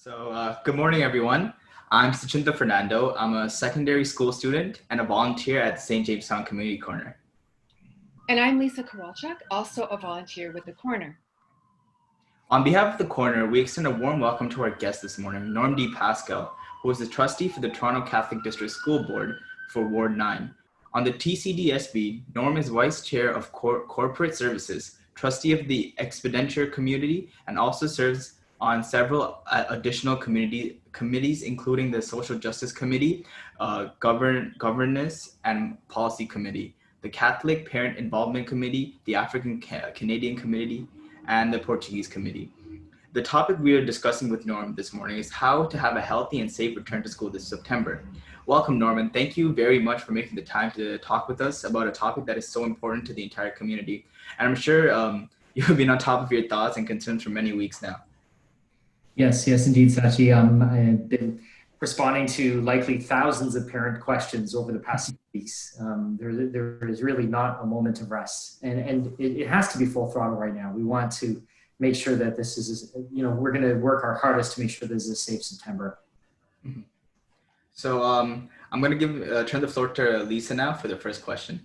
Good morning, everyone. I'm Sachinta Fernando. I'm a secondary school student and a volunteer at the St. Jamestown Community Corner. And I'm Lisa Kowalchuk, also a volunteer with the Corner. On behalf of the Corner, we extend a warm welcome to our guest this morning, Norm Di Pasquale, who is the trustee for the Toronto Catholic District School Board for Ward 9. On the TCDSB, Norm is vice chair of corporate services, trustee of the Expenditure Committee, and also serves on several additional committees, including the Social Justice Committee, Governance and Policy Committee, the Catholic Parent Involvement Committee, the African Canadian Committee, and the Portuguese Committee. The topic we are discussing with Norm this morning is how to have a healthy and safe return to school this September. Welcome, Norman. Thank you very much for making the time to talk with us about a topic that is so important to the entire community. And I'm sure you've been on top of your thoughts and concerns for many weeks now. Yes, indeed, Sachi. I've been responding to likely thousands of parent questions over the past weeks. There is really not a moment of rest, and it has to be full throttle right now. We want to make sure that this is, we're going to work our hardest to make sure this is a safe September. Mm-hmm. So I'm going to turn the floor to Lisa now for the first question.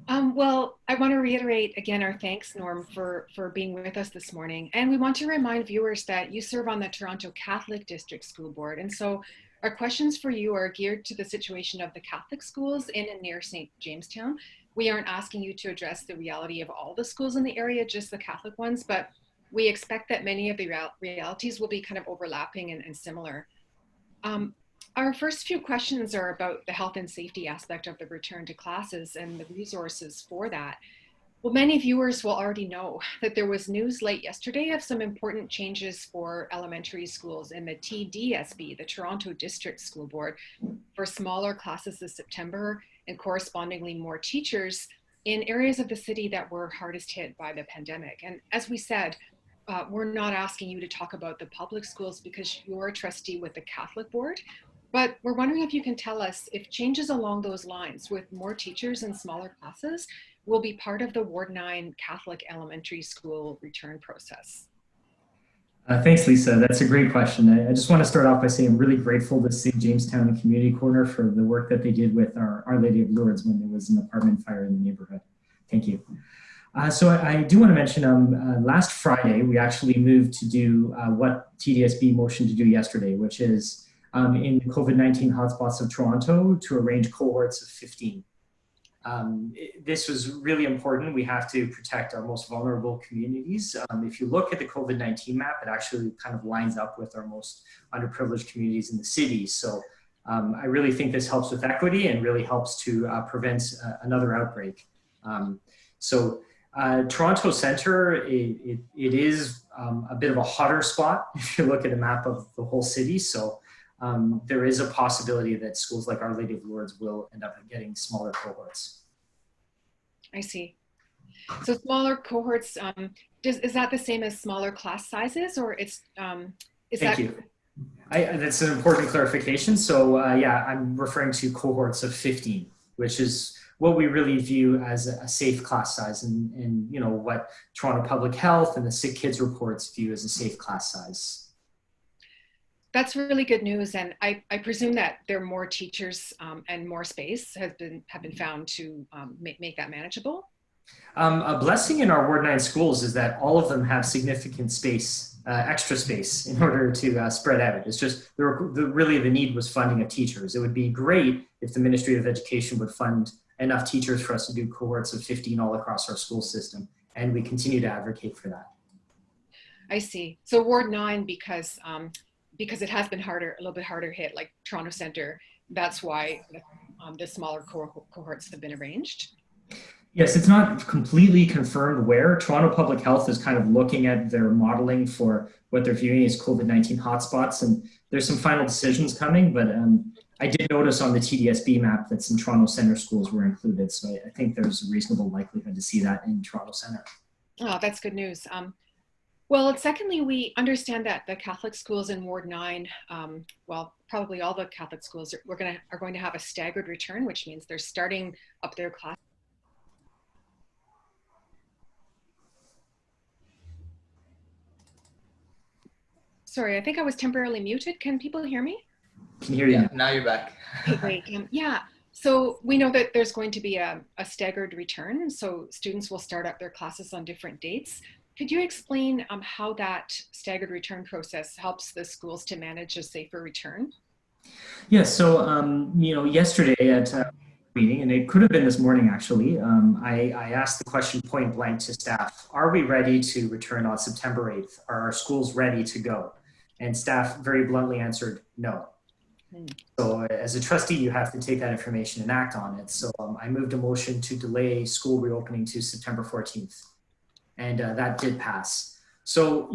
Well, I want to reiterate again our thanks, Norm, for being with us this morning. And we want to remind viewers that you serve on the Toronto Catholic District School Board. And so our questions for you are geared to the situation of the Catholic schools in and near St. Jamestown. We aren't asking you to address the reality of all the schools in the area, just the Catholic ones, but we expect that many of the realities will be kind of overlapping and similar. Our first few questions are about the health and safety aspect of the return to classes and the resources for that. Well, many viewers will already know that there was news late yesterday of some important changes for elementary schools in the TDSB, the Toronto District School Board, for smaller classes this September and correspondingly more teachers in areas of the city that were hardest hit by the pandemic. And as we said, we're not asking you to talk about the public schools because you're a trustee with the Catholic Board. But we're wondering if you can tell us if changes along those lines with more teachers and smaller classes will be part of the Ward 9 Catholic elementary school return process. Thanks, Lisa. That's a great question. I just want to start off by saying I'm really grateful to St. Jamestown Community Corner for the work that they did with Our Lady of Lourdes when there was an apartment fire in the neighborhood. Thank you. So I do want to mention last Friday, we actually moved to do what TDSB motioned to do yesterday, which is in COVID-19 hotspots of Toronto to arrange cohorts of 15. This was really important. We have to protect our most vulnerable communities. If you look at the COVID-19 map, it actually kind of lines up with our most underprivileged communities in the city. So I really think this helps with equity and really helps to prevent another outbreak. Toronto Centre, it is a bit of a hotter spot if you look at a map of the whole city. So there is a possibility that schools like Our Lady of Lourdes will end up getting smaller cohorts. I see. So smaller cohorts, is that the same as smaller class sizes, or it's Thank you. That's an important clarification. So yeah, I'm referring to cohorts of 15, which is what we really view as a safe class size, and what Toronto Public Health and the Sick Kids reports view as a safe class size. That's really good news, and I presume that there are more teachers and more space have been found to make that manageable. A blessing in our Ward 9 schools is that all of them have significant space, extra space, in order to spread out. It's just really the need was funding of teachers. It would be great if the Ministry of Education would fund enough teachers for us to do cohorts of 15 all across our school system, and we continue to advocate for that. I see. So Ward 9, because it has been a little bit harder hit, like Toronto Centre, that's why the smaller cohorts have been arranged? Yes, it's not completely confirmed where. Toronto Public Health is kind of looking at their modeling for what they're viewing as COVID-19 hotspots, and there's some final decisions coming, but I did notice on the TDSB map that some Toronto Centre schools were included, so I think there's a reasonable likelihood to see that in Toronto Centre. Oh, that's good news. Well, secondly, we understand that the Catholic schools in Ward 9, well, probably all the Catholic schools are going to have a staggered return, which means they're starting up their class. sorry, I think I was temporarily muted. Can people hear me? Can hear you. Yeah, now you're back. Okay, great. Yeah, so we know that there's going to be a staggered return, so students will start up their classes on different dates. Could you explain how that staggered return process helps the schools to manage a safer return? Yeah, so, yesterday at a meeting, and it could have been this morning actually, I asked the question point blank to staff, are we ready to return on September 8th? Are our schools ready to go? And staff very bluntly answered, no. So as a trustee, you have to take that information and act on it. So I moved a motion to delay school reopening to September 14th. And that did pass. So,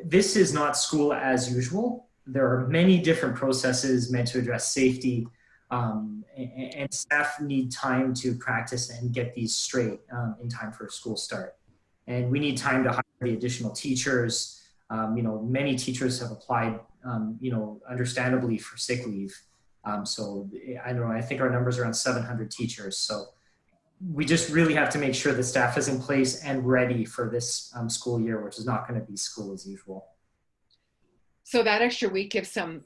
this is not school as usual. There are many different processes meant to address safety, and staff need time to practice and get these straight in time for a school start. And we need time to hire the additional teachers. Many teachers have applied, understandably for sick leave. So I don't know, I think our numbers are around 700 teachers. So we just really have to make sure the staff is in place and ready for this school year, which is not going to be school as usual. So that extra week gives some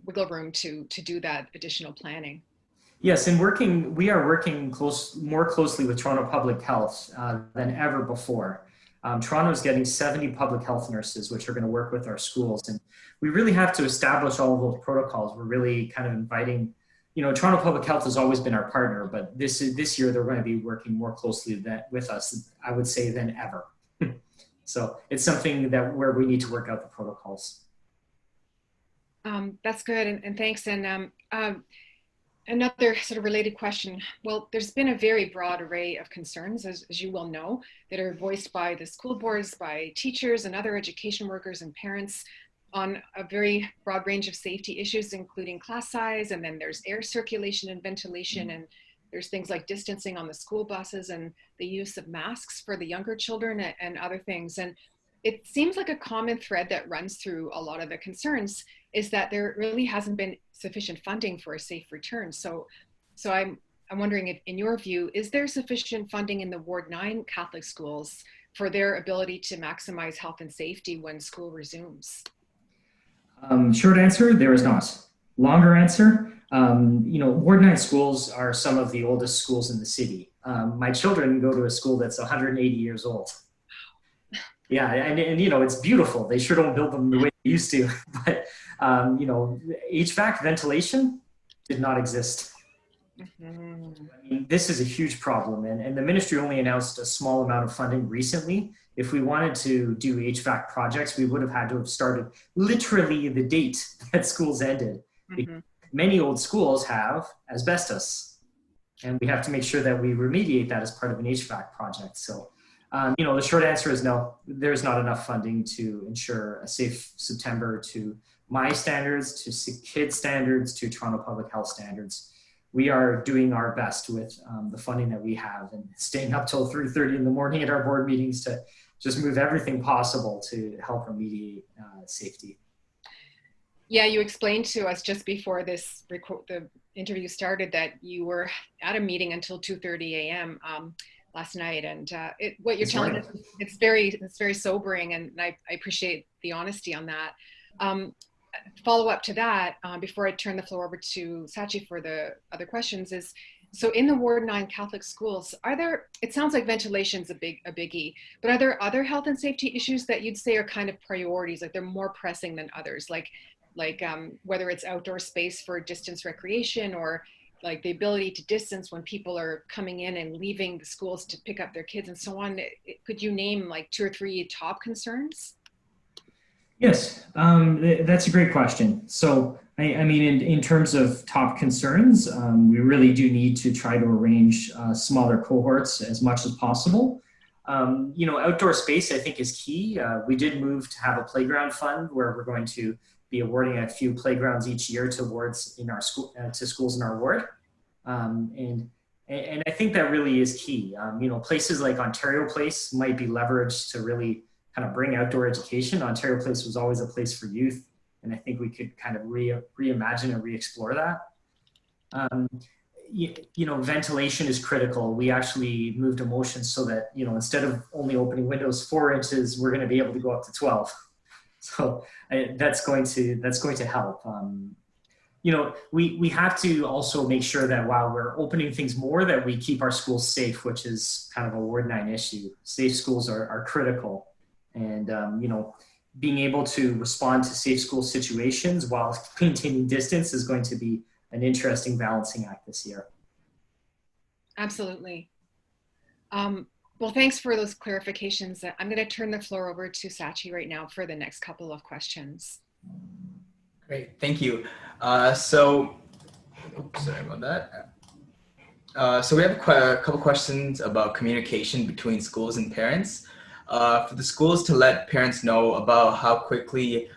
wiggle room to do that additional planning. Yes, and we are working more closely with Toronto Public Health than ever before. Toronto is getting 70 public health nurses, which are going to work with our schools. And we really have to establish all of those protocols. We're really kind of inviting, Toronto Public Health has always been our partner, but this year they're going to be working more closely with us, I would say, than ever. So it's something where we need to work out the protocols. That's good, and thanks. And another sort of related question. Well, there's been a very broad array of concerns, as you well know, that are voiced by the school boards, by teachers and other education workers and parents on a very broad range of safety issues, including class size, and then there's air circulation and ventilation, and there's things like distancing on the school buses and the use of masks for the younger children and other things. And it seems like a common thread that runs through a lot of the concerns is that there really hasn't been sufficient funding for a safe return. So I'm wondering, if, in your view, is there sufficient funding in the Ward 9 Catholic schools for their ability to maximize health and safety when school resumes? Short answer, there is not. Longer answer, Ward 9 schools are some of the oldest schools in the city. My children go to a school that's 180 years old. Yeah, and it's beautiful. They sure don't build them the way they used to, but HVAC ventilation did not exist. Mm-hmm. I mean, this is a huge problem, and the ministry only announced a small amount of funding recently. If we wanted to do HVAC projects, we would have had to have started literally the date that schools ended. Mm-hmm. Many old schools have asbestos, and we have to make sure that we remediate that as part of an HVAC project. So. The short answer is no, there's not enough funding to ensure a safe September to my standards, to kids standards, to Toronto Public Health standards. We are doing our best with the funding that we have and staying up till 3:30 in the morning at our board meetings to just move everything possible to help remediate safety. Yeah, you explained to us just before the interview started that you were at a meeting until 2:30 a.m. Last night, and what you're telling us, it's very sobering, and I appreciate the honesty on that. Follow up to that, before I turn the floor over to Sachi for the other questions, is so in the Ward 9 Catholic schools, it sounds like ventilation's a biggie, but are there other health and safety issues that you'd say are kind of priorities, like they're more pressing than others, like whether it's outdoor space for distance recreation, or like the ability to distance when people are coming in and leaving the schools to pick up their kids and so on? Could you name like 2 or 3 top concerns? Yes, that's a great question. So, I mean, in terms of top concerns, we really do need to try to arrange smaller cohorts as much as possible. Outdoor space, I think, is key. We did move to have a playground fund where we're going to be awarding a few playgrounds each year towards to schools in our ward, and I think that really is key. Places like Ontario Place might be leveraged to really kind of bring outdoor education. Ontario Place was always a place for youth, and I think we could kind of reimagine and re-explore that. Ventilation is critical. We actually moved a motion so that instead of only opening windows 4 inches, we're going to be able to go up to 12. So that's going to help. We have to also make sure that while we're opening things more, that we keep our schools safe, which is kind of a Ward 9 issue. Safe schools are critical. And, being able to respond to safe school situations while maintaining distance is going to be an interesting balancing act this year. Absolutely. Well, thanks for those clarifications. I'm going to turn the floor over to Sachi right now for the next couple of questions. Great, thank you. Sorry about that. So we have a couple questions about communication between schools and parents. For the schools to let parents know about how quickly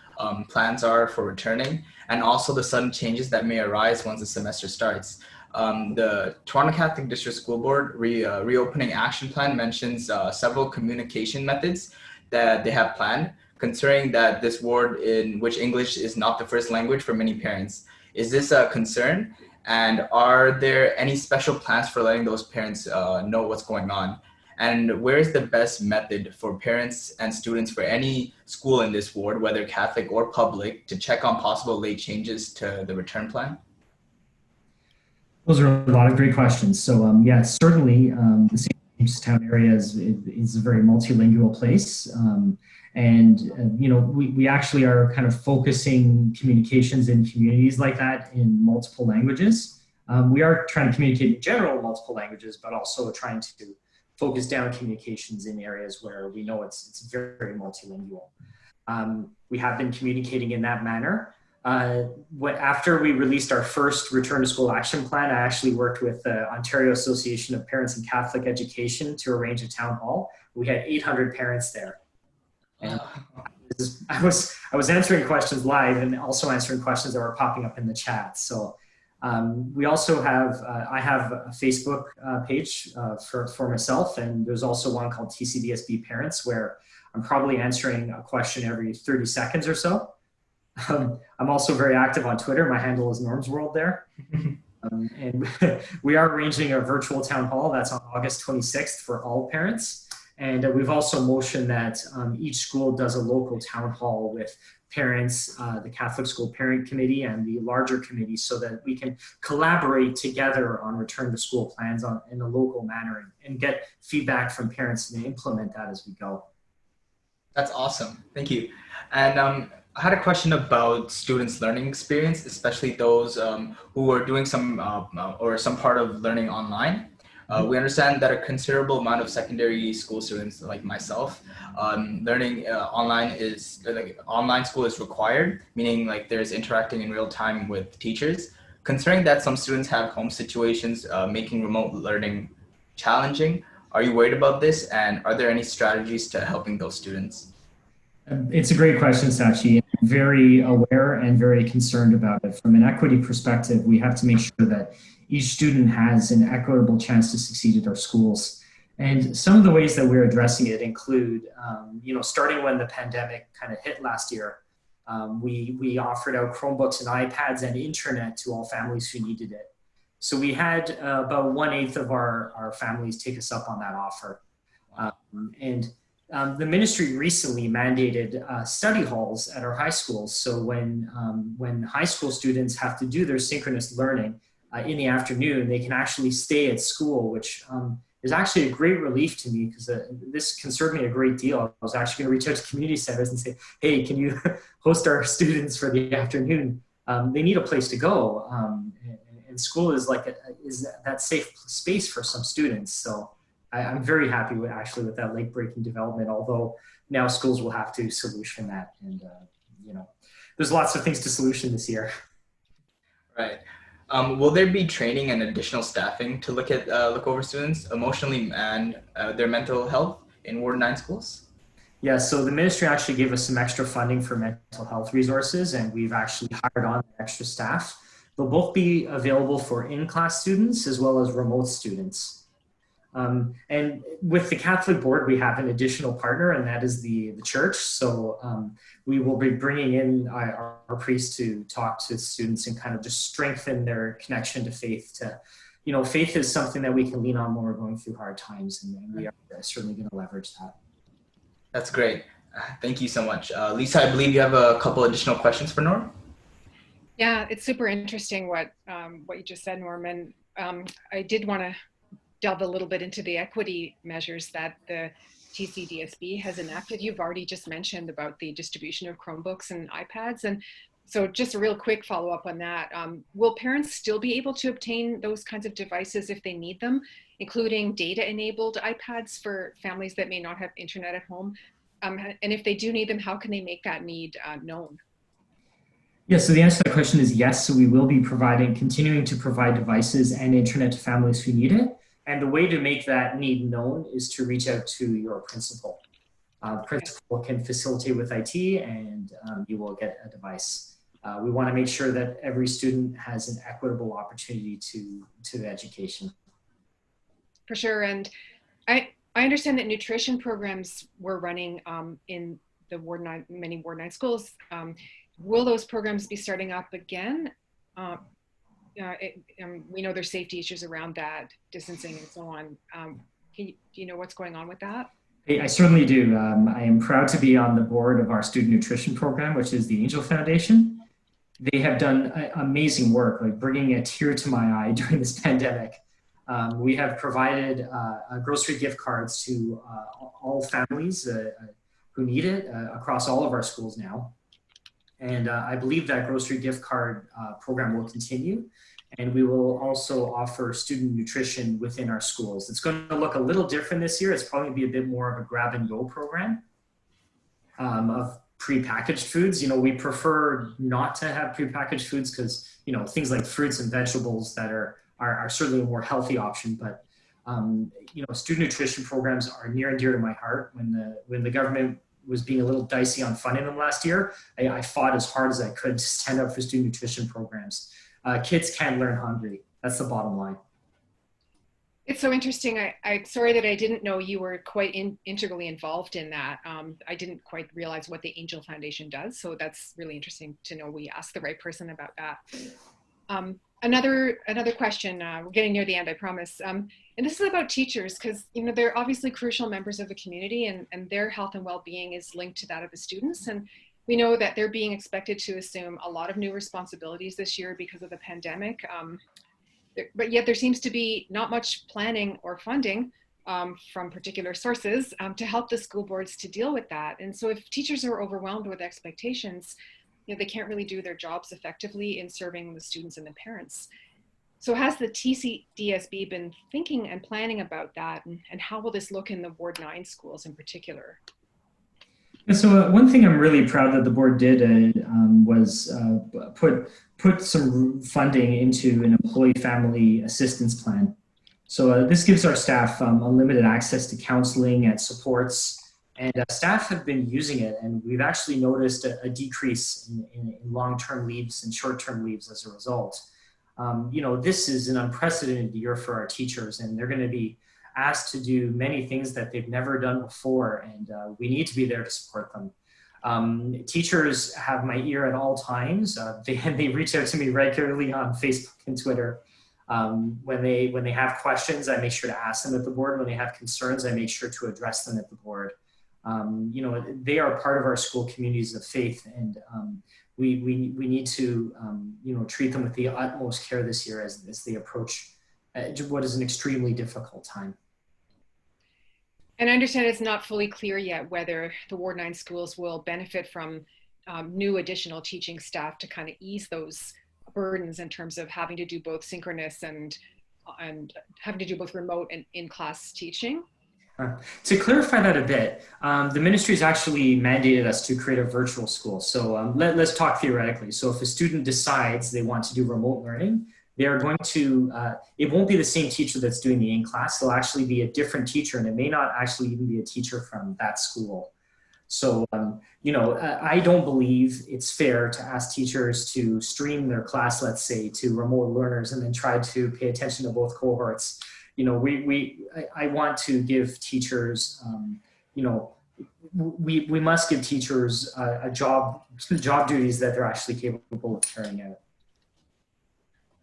plans are for returning, and also the sudden changes that may arise once the semester starts. The Toronto Catholic District School Board reopening action plan mentions several communication methods that they have planned, considering that this ward in which English is not the first language for many parents. Is this a concern? And are there any special plans for letting those parents know what's going on? And where is the best method for parents and students for any school in this ward, whether Catholic or public, to check on possible late changes to the return plan? Those are a lot of great questions. So yes, certainly the St. Jamestown area is a very multilingual place. We actually are kind of focusing communications in communities like that in multiple languages. We are trying to communicate in general multiple languages, but also trying to focus down communications in areas where we know it's very multilingual. We have been communicating in that manner. After we released our first return to school action plan, I actually worked with the Ontario Association of Parents in Catholic Education to arrange a town hall. We had 800 parents there. And I was answering questions live and also answering questions that were popping up in the chat. So we also have, I have a Facebook page for myself, and there's also one called TCDSB Parents, where I'm probably answering a question every 30 seconds or so. I'm also very active on Twitter. My handle is Norm's World there. And we are arranging a virtual town hall that's on August 26th for all parents. And we've also motioned that each school does a local town hall with parents, the Catholic School Parent Committee and the larger committee, so that we can collaborate together on return to school plans in a local manner and get feedback from parents and implement that as we go. That's awesome. Thank you. And I had a question about students' learning experience, especially those who are doing some part of learning online. We understand that a considerable amount of secondary school students, like myself, learning online school is required, meaning like there's interacting in real time with teachers. Considering that some students have home situations, making remote learning challenging, are you worried about this? And are there any strategies to helping those students? It's a great question, Sachi. I'm very aware and very concerned about it. From an equity perspective, we have to make sure that each student has an equitable chance to succeed at our schools. And some of the ways that we're addressing it include, starting when the pandemic kind of hit last year, we offered out Chromebooks and iPads and internet to all families who needed it. So we had about 1/8 of our families take us up on that offer. The ministry recently mandated study halls at our high schools. So when high school students have to do their synchronous learning in the afternoon, they can actually stay at school, which is actually a great relief to me, because this concerned me a great deal. I was actually going to reach out to community centers and say, hey, can you host our students for the afternoon? They need a place to go. And school is is that safe space for some students. So I'm very happy with that late-breaking development, although now schools will have to solution that. And, there's lots of things to solution this year. Right. Will there be training and additional staffing to look over students emotionally and their mental health in Ward 9 schools? Yeah, so the ministry actually gave us some extra funding for mental health resources, and we've actually hired on extra staff. They'll both be available for in-class students as well as remote students. And with the Catholic Board, we have an additional partner, and that is the church. So we will be bringing in our priests to talk to students and kind of just strengthen their connection to faith. Faith is something that we can lean on when we're going through hard times, and we are certainly going to leverage that. That's great. Thank you so much. Lisa, I believe you have a couple additional questions for Norm? Yeah, it's super interesting what you just said, Norm. And I did want to delve a little bit into the equity measures that the TCDSB has enacted. You've already just mentioned about the distribution of Chromebooks and iPads. And so just a real quick follow-up on that. Will parents still be able to obtain those kinds of devices if they need them, including data-enabled iPads for families that may not have internet at home? And if they do need them, how can they make that need known? Yeah, so the answer to that question is yes. So we will be continuing to provide devices and internet to families who need it. And the way to make that need known is to reach out to your principal. Principal can facilitate with IT, and you will get a device. We want to make sure that every student has an equitable opportunity to education. For sure. And I understand that nutrition programs were running in the many Ward 9 schools. Will those programs be starting up again? We know there's safety issues around that, distancing and so on. Do you know what's going on with that? I certainly do. I am proud to be on the board of our student nutrition program, which is the Angel Foundation. They have done amazing work, like bringing a tear to my eye during this pandemic. We have provided grocery gift cards to all families who need it across all of our schools now. And I believe that grocery gift card program will continue. And we will also offer student nutrition within our schools. It's going to look a little different this year. It's probably going to be a bit more of a grab and go program of prepackaged foods. You know, we prefer not to have prepackaged foods because, you know, things like fruits and vegetables that are certainly a more healthy option. But, you know, student nutrition programs are near and dear to my heart. When the government was being a little dicey on funding them last year, I fought as hard as I could to stand up for student nutrition programs. Kids can't learn hungry. That's the bottom line. It's so interesting. I'm sorry that I didn't know you were quite integrally involved in that. I didn't quite realize what the Angel Foundation does. So that's really interesting to know we asked the right person about that. Another question, we're getting near the end, I promise. And this is about teachers, because you know they're obviously crucial members of the community, and their health and well-being is linked to that of the students. And we know that they're being expected to assume a lot of new responsibilities this year because of the pandemic. But yet there seems to be not much planning or funding from particular sources to help the school boards to deal with that. And so if teachers are overwhelmed with expectations, you know, they can't really do their jobs effectively in serving the students and the parents. So has the TCDSB been thinking and planning about that, and how will this look in the Ward 9 schools in particular? And so one thing I'm really proud that the board did was put some funding into an employee family assistance plan. So this gives our staff unlimited access to counseling and supports, and staff have been using it, and we've actually noticed a decrease in long-term leaves and short-term leaves as a result. You know, this is an unprecedented year for our teachers, and they're going to be asked to do many things that they've never done before, and we need to be there to support them. Teachers have my ear at all times. They reach out to me regularly on Facebook and Twitter. When they have questions, I make sure to ask them at the board. When they have concerns, I make sure to address them at the board. You know, they are part of our school communities of faith, and we need to you know, treat them with the utmost care this year as they approach what is an extremely difficult time. And I understand it's not fully clear yet whether the Ward 9 schools will benefit from new additional teaching staff to kind of ease those burdens in terms of having to do both synchronous and having to do both remote and in-class teaching. To clarify that a bit, the ministry has actually mandated us to create a virtual school. So let's talk theoretically. So if a student decides they want to do remote learning, they are going to, it won't be the same teacher that's doing the in-class. They'll actually be a different teacher, and it may not actually even be a teacher from that school. So, you know, I don't believe it's fair to ask teachers to stream their class, let's say, to remote learners and then try to pay attention to both cohorts. You know, I want to give teachers, you know, we must give teachers job duties that they're actually capable of carrying out.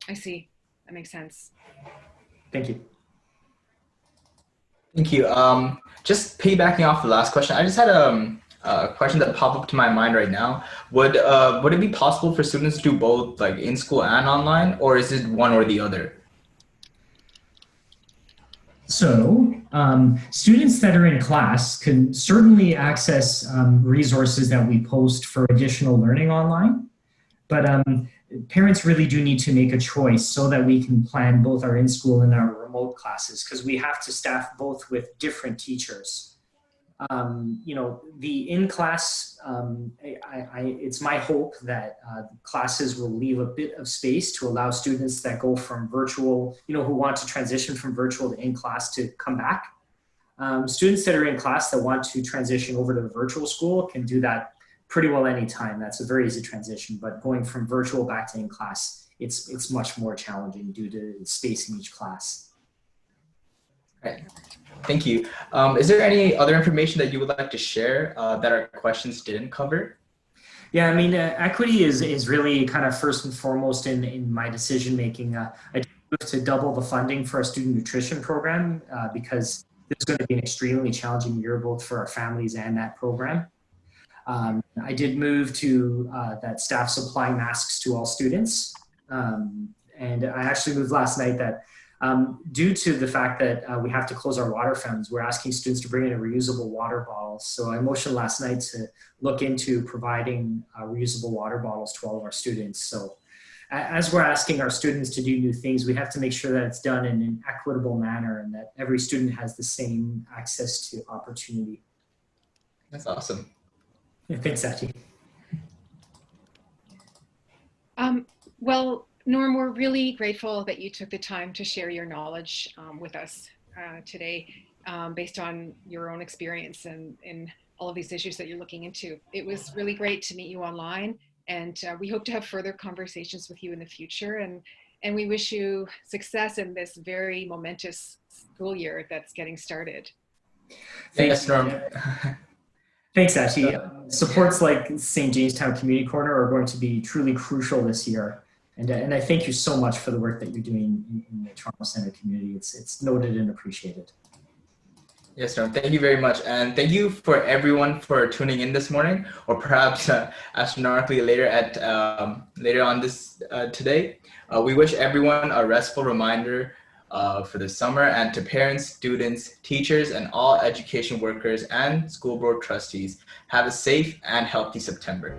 I see. That makes sense. Thank you. Thank you. Just piggybacking off the last question, I just had a question that popped up to my mind right now. Would it be possible for students to do both, like in school and online, or is it one or the other? So students that are in class can certainly access resources that we post for additional learning online, but parents really do need to make a choice so that we can plan both our in-school and our remote classes, because we have to staff both with different teachers. You know, the in-class, it's my hope that classes will leave a bit of space to allow students that go from virtual, you know, who want to transition from virtual to in-class to come back. Students that are in class that want to transition over to the virtual school can do that pretty well anytime. That's a very easy transition, but going from virtual back to in-class, it's much more challenging due to space in each class. Right. Thank you. Is there any other information that you would like to share that our questions didn't cover? Yeah, I mean, equity is really kind of first and foremost in my decision making. I moved to double the funding for our student nutrition program because this is going to be an extremely challenging year both for our families and that program. I did move to that staff supplying masks to all students. And I actually moved last night that due to the fact that we have to close our water fountains, we're asking students to bring in a reusable water bottle. So I motioned last night to look into providing reusable water bottles to all of our students. So as we're asking our students to do new things, we have to make sure that it's done in an equitable manner and that every student has the same access to opportunity. That's awesome. Yeah, thanks, Sachi. Well, Norm, we're really grateful that you took the time to share your knowledge with us today based on your own experience and in all of these issues that you're looking into. It was really great to meet you online, and we hope to have further conversations with you in the future. And we wish you success in this very momentous school year that's getting started. Thanks, Norm. Thanks, Sachi. Supports like St. Jamestown Community Corner are going to be truly crucial this year. And I thank you so much for the work that you're doing in the Toronto Centre community. It's noted and appreciated. Yes, Norm, thank you very much. And thank you for everyone for tuning in this morning, or perhaps astronomically later on this today. We wish everyone a restful reminder for the summer, and to parents, students, teachers, and all education workers and school board trustees, have a safe and healthy September.